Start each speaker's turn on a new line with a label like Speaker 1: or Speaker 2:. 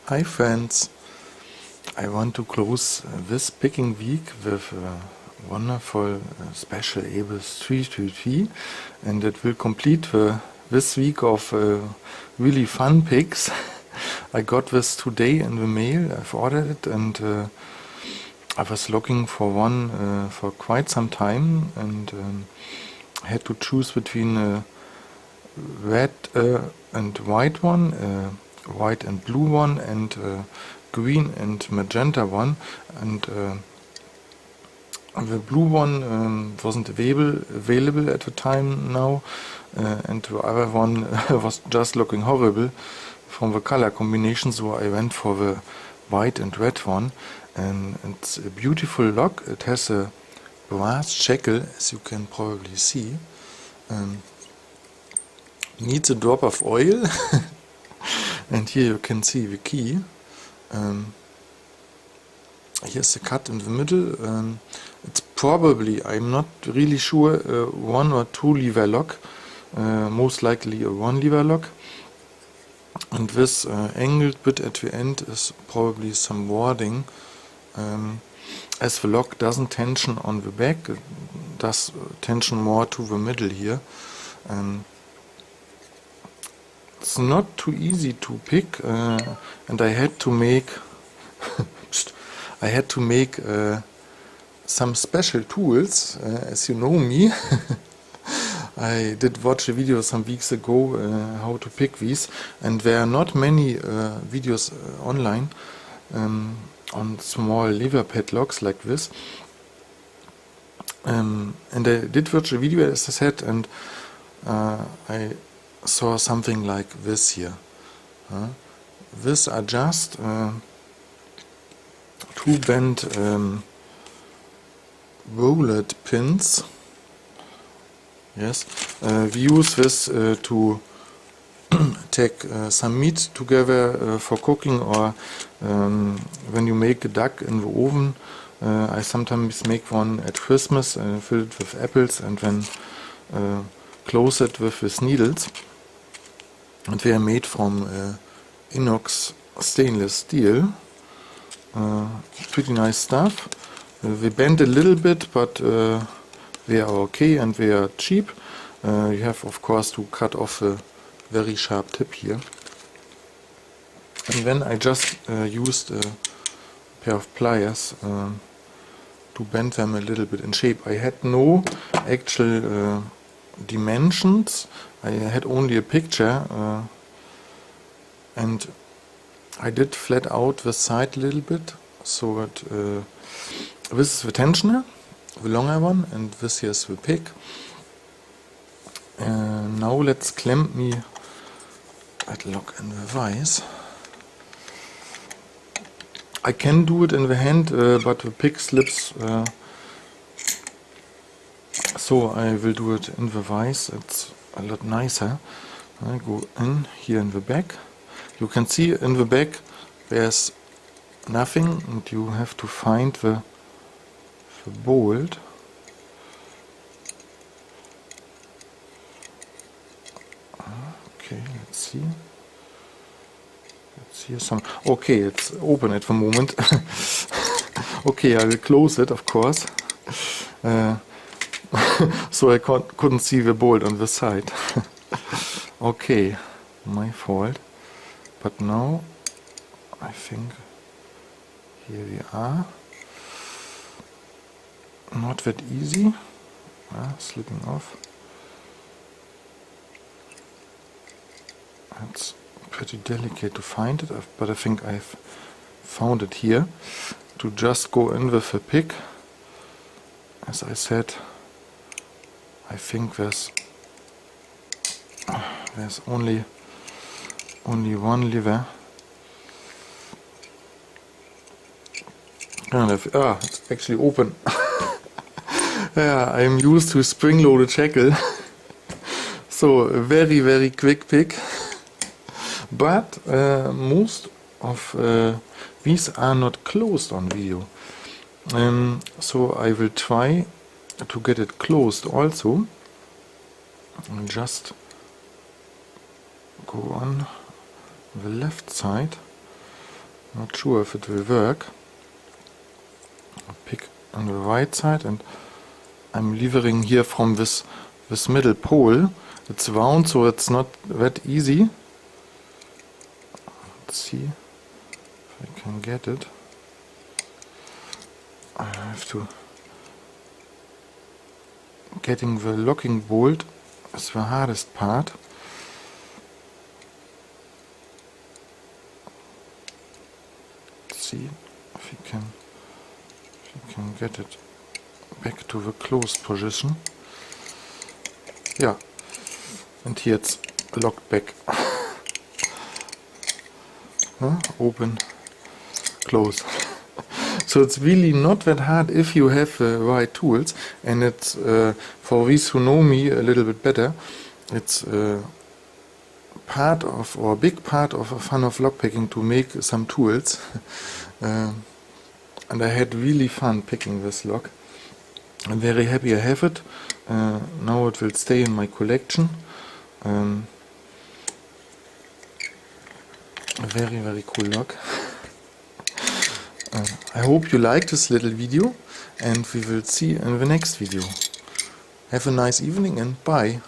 Speaker 1: Hi friends, I want to close this picking week with a wonderful special ABLES 333, and it will complete this week of really fun picks. I got this today in the mail. I've ordered it, and I was looking for one for quite some time, and I had to choose between a red and white one, white and blue one, and green and magenta one, and the blue one wasn't available at the time now, and the other one was just looking horrible from the color combination, so I went for the white and red one. And it's a beautiful lock. It has a brass shackle, as you can probably see. Needs a drop of oil. And here you can see the key. Here's the cut in the middle. It's probably, I'm not really sure, one or two lever lock. Most likely a one lever lock. And this angled bit at the end is probably some warding. As the lock doesn't tension on the back, it does tension more to the middle here. It's not too easy to pick, and I had to make some special tools. As you know me, I did watch a video some weeks ago how to pick these, and there are not many videos online on small lever padlocks like this. And I did watch a video, as I said, and I saw something like this here. These are just two bent roulette pins. Yes, we use this to take some meat together for cooking, or when you make a duck in the oven. I sometimes make one at Christmas, filled with apples, and then close it with these needles. And they are made from inox stainless steel. Pretty nice stuff. They bend a little bit, but they are okay and they are cheap. You have, of course, to cut off a very sharp tip here. And then I just used a pair of pliers to bend them a little bit in shape. I had no actual dimensions. I had only a picture, and I did flat out the side a little bit, so that this is the tensioner, the longer one, and this here is the pick. Now let's clamp me that lock in the vise. I can do it in the hand, but the pick slips, so I will do it in the vise. It's a lot nicer. I go in here in the back. You can see in the back there's nothing, and you have to find the bolt. Okay, let's see. Let's see some. Okay, it's open at the moment. Okay, I will close it, of course. So I couldn't see the bolt on the side. Okay, my fault. But now I think here we are. Not that easy. Slipping off. It's pretty delicate to find it, but I think I've found it here. To just go in with a pick. As I said, I think there's only one lever. It's actually open. Yeah, I'm used to spring-loaded shackle. So a very, very quick pick. But most of these are not closed on video. So I will try to get it closed also. And just go on the left side. Not sure if it will work. I'll pick on the right side, and I'm levering here from this middle pole. It's round, so it's not that easy. Let's see if I can get it. I have to... Getting the locking bolt is the hardest part. Let's see if you can get it back to the closed position. Yeah, and here it's locked back. Open, close. So it's really not that hard if you have the right tools, and it's for these who know me a little bit better, it's part of, or a big part of, a fun of lockpicking to make some tools. And I had really fun picking this lock. I'm very happy I have it. Now it will stay in my collection. A very, very cool lock. I hope you liked this little video, and we will see in the next video. Have a nice evening and bye.